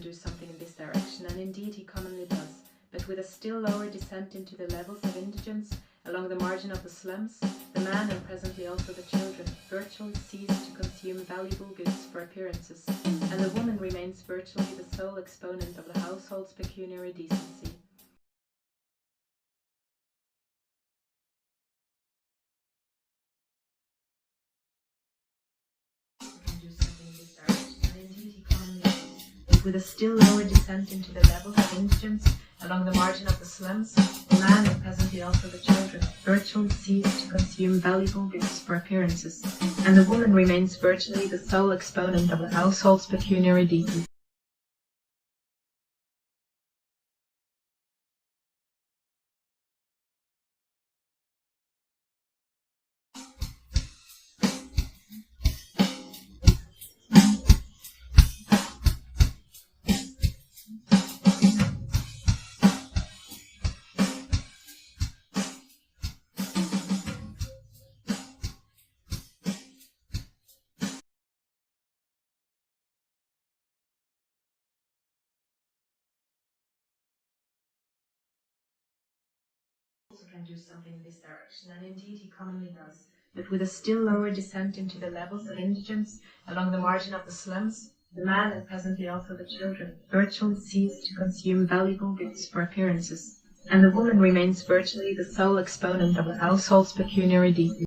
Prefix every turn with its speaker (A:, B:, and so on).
A: do something in this direction, and indeed he commonly does, but with a still lower descent into the levels of indigence, along the margin of the slums, the man, and presently also the children, virtually cease to consume valuable goods for appearances, and the woman remains virtually the sole exponent of the household's pecuniary decency. With a still lower descent into the levels of indigence, along the margin of the slums, the man, and presently also the children, virtually cease to consume valuable goods for appearances, and the woman remains virtually the sole exponent of the household's pecuniary decency. Can do something in this direction, and indeed he commonly does, but with a still lower descent into the levels of indigence, along the margin of the slums, the man, and presently also the children, virtually cease to consume valuable goods for appearances, and the woman remains virtually the sole exponent of the household's pecuniary decency.